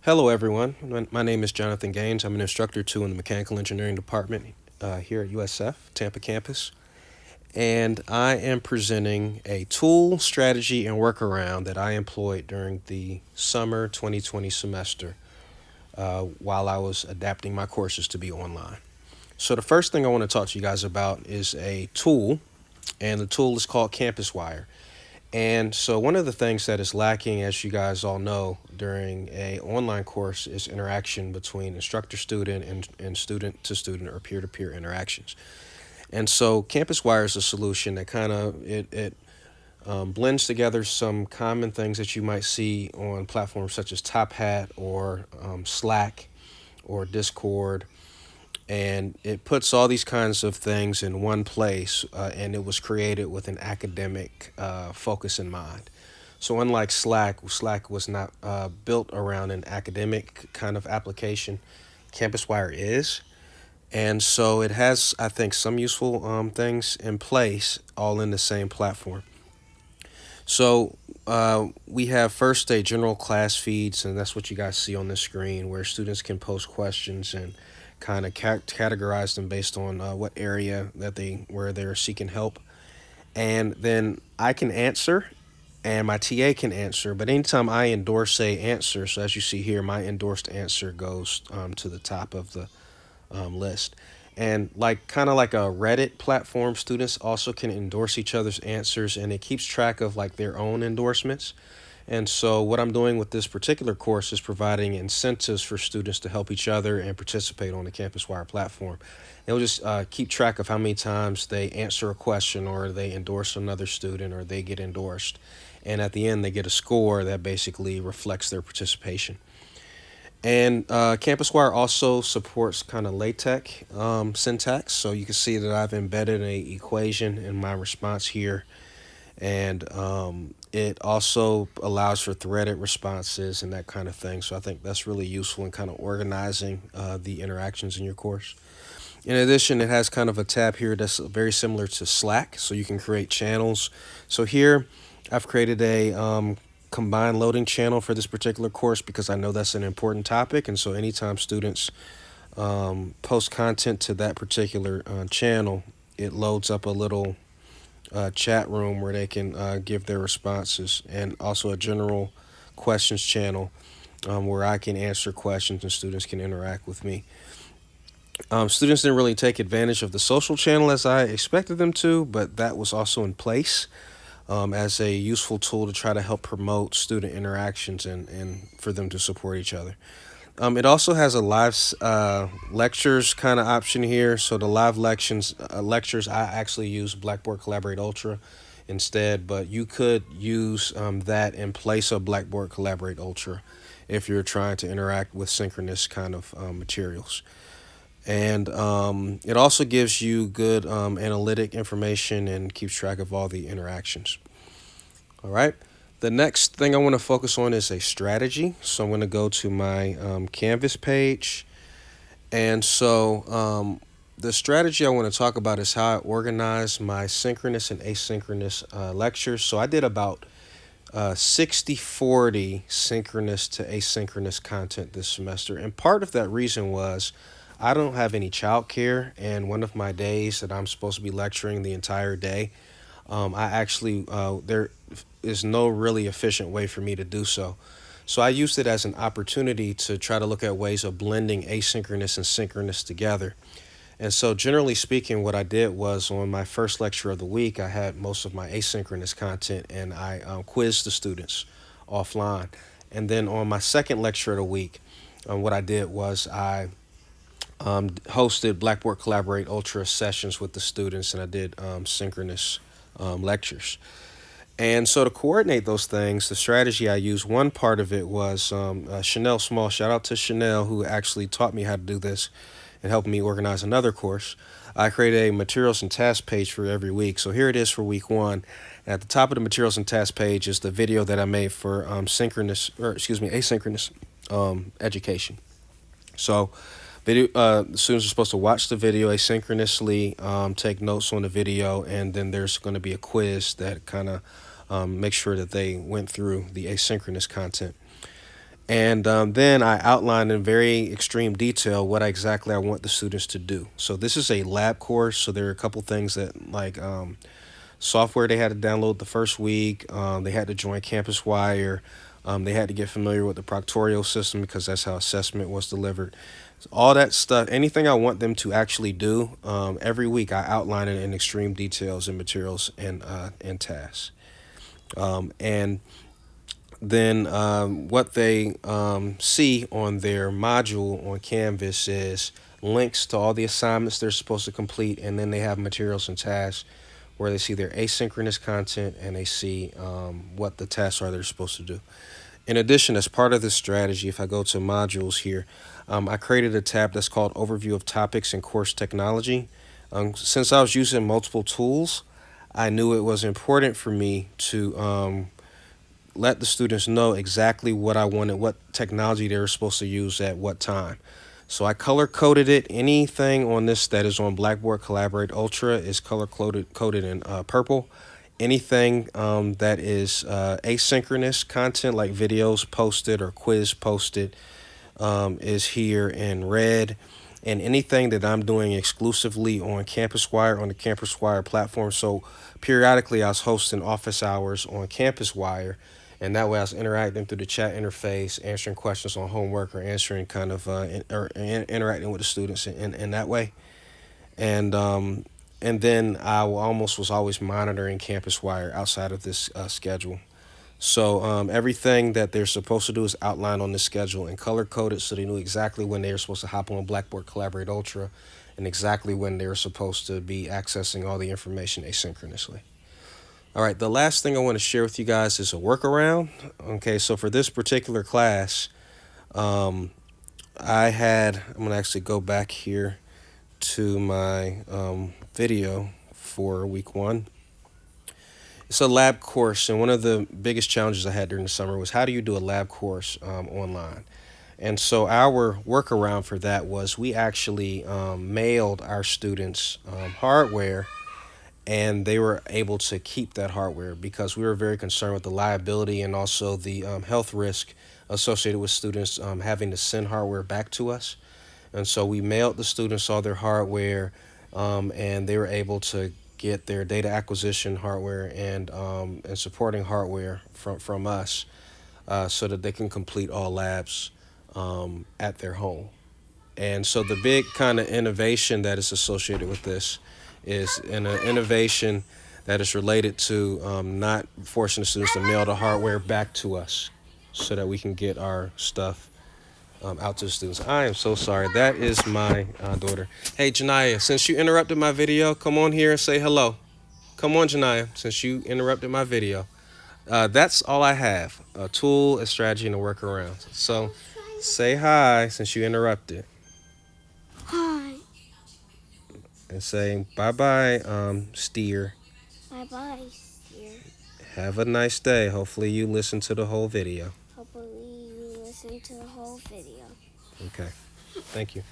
Hello, everyone. My name is Jonathan Gaines. I'm an instructor too in the Mechanical Engineering Department here at USF, Tampa campus. And I am presenting a tool, strategy, and workaround that I employed during the summer 2020 semester while I was adapting my courses to be online. So, the first thing I want to talk to you guys about is a tool, and the tool is called Campuswire. And so one of the things that is lacking, as you guys all know, during a online course is interaction between instructor student and student to student or peer to peer interactions. And so CampusWire is a solution that kind of it blends together some common things that you might see on platforms such as Top Hat or Slack or Discord, and it puts all these kinds of things in one place, and it was created with an academic focus in mind. So unlike Slack was not built around an academic kind of application. CampusWire is, and so it has, I think, some useful things in place, all in the same platform. So we have first a general class feeds, and that's what you guys see on the screen, where students can post questions and kind of categorize them based on what area that where they're seeking help, and then I can answer, and my TA can answer. But anytime I endorse a answer, so as you see here, my endorsed answer goes to the top of the list. And like kind of like a Reddit platform, students also can endorse each other's answers, and it keeps track of like their own endorsements. And so what I'm doing with this particular course is providing incentives for students to help each other and participate on the CampusWire platform. It'll just keep track of how many times they answer a question or they endorse another student or they get endorsed. And at the end, they get a score that basically reflects their participation. And CampusWire also supports kind of LaTeX syntax. So you can see that I've embedded an equation in my response here. And it also allows for threaded responses and that kind of thing. So I think that's really useful in kind of organizing the interactions in your course. In addition, it has kind of a tab here that's very similar to Slack, so you can create channels. So here, I've created a combined loading channel for this particular course because I know that's an important topic. And so anytime students post content to that particular channel, it loads up a little chat room where they can give their responses, and also a general questions channel where I can answer questions and students can interact with me. Students didn't really take advantage of the social channel as I expected them to, but that was also in place as a useful tool to try to help promote student interactions and for them to support each other. It also has a live lectures kind of option here. So the live lectures, I actually use Blackboard Collaborate Ultra instead, but you could use that in place of Blackboard Collaborate Ultra if you're trying to interact with synchronous kind of materials. And it also gives you good analytic information and keeps track of all the interactions. All right. The next thing I want to focus on is a strategy. So I'm going to go to my Canvas page. And so the strategy I want to talk about is how I organize my synchronous and asynchronous lectures. So I did about 60-40 synchronous to asynchronous content this semester. And part of that reason was I don't have any childcare, and one of my days that I'm supposed to be lecturing the entire day, I actually there is no really efficient way for me to do so. So I used it as an opportunity to try to look at ways of blending asynchronous and synchronous together. And so generally speaking, what I did was on my first lecture of the week, I had most of my asynchronous content and I quizzed the students offline. And then on my second lecture of the week, what I did was I hosted Blackboard Collaborate Ultra sessions with the students, and I did synchronous lectures. And so to coordinate those things, the strategy I used, one part of it was Chanel Small. Shout out to Chanel, who actually taught me how to do this and helped me organize another course. I created a materials and tasks page for every week. So here it is for week one. And at the top of the materials and tasks page is the video that I made for asynchronous education. So the students are supposed to watch the video asynchronously, take notes on the video, and then there's going to be a quiz that kind of makes sure that they went through the asynchronous content. And then I outline in very extreme detail what exactly I want the students to do. So this is a lab course. So there are a couple things that like software they had to download the first week. They had to join Campuswire. They had to get familiar with the proctorial system because that's how assessment was delivered. So all that stuff, anything I want them to actually do, every week I outline it in extreme details and materials and tasks. And then what they see on their module on Canvas is links to all the assignments they're supposed to complete, and then they have materials and tasks where they see their asynchronous content and they see what the tasks are they're supposed to do. In addition, as part of this strategy, if I go to modules here, I created a tab that's called Overview of Topics and Course Technology. Since I was using multiple tools, I knew it was important for me to let the students know exactly what I wanted, what technology they were supposed to use at what time. So I color coded it. Anything on this that is on Blackboard Collaborate Ultra is color coded in purple. Anything that is asynchronous content like videos posted or quiz posted is here in red. And anything that I'm doing exclusively on Campuswire, on the Campuswire platform. So periodically I was hosting office hours on Campuswire, and that way I was interacting through the chat interface, answering questions on homework or answering kind of interacting with the students in that way. And then I almost was always monitoring Campuswire outside of this schedule. So everything that they're supposed to do is outlined on the schedule and color coded, so they knew exactly when they were supposed to hop on Blackboard Collaborate Ultra and exactly when they were supposed to be accessing all the information asynchronously. All right, the last thing I want to share with you guys is a workaround. Okay, so for this particular class, I'm going to actually go back here to my video for week 1. It's a lab course, and one of the biggest challenges I had during the summer was how do you do a lab course online? And so our workaround for that was we actually mailed our students hardware, and they were able to keep that hardware because we were very concerned with the liability and also the health risk associated with students having to send hardware back to us. And so we mailed the students all their hardware, and they were able to get their data acquisition hardware and supporting hardware from us so that they can complete all labs at their home. And so the big kind of innovation that is associated with this is an innovation that is related to not forcing the students to mail the hardware back to us so that we can get our stuff out to the students. I am so sorry. That is my daughter. Hey, Janiyah, since you interrupted my video, come on here and say hello. Come on, Janiyah, since you interrupted my video. That's all I have, a tool, a strategy, and a workaround. So say hi since you interrupted. Hi. And say bye-bye, Steer. Bye-bye, Steer. Have a nice day. Hopefully you listen to the whole video. Hopefully you listen to the whole video. Okay. Thank you.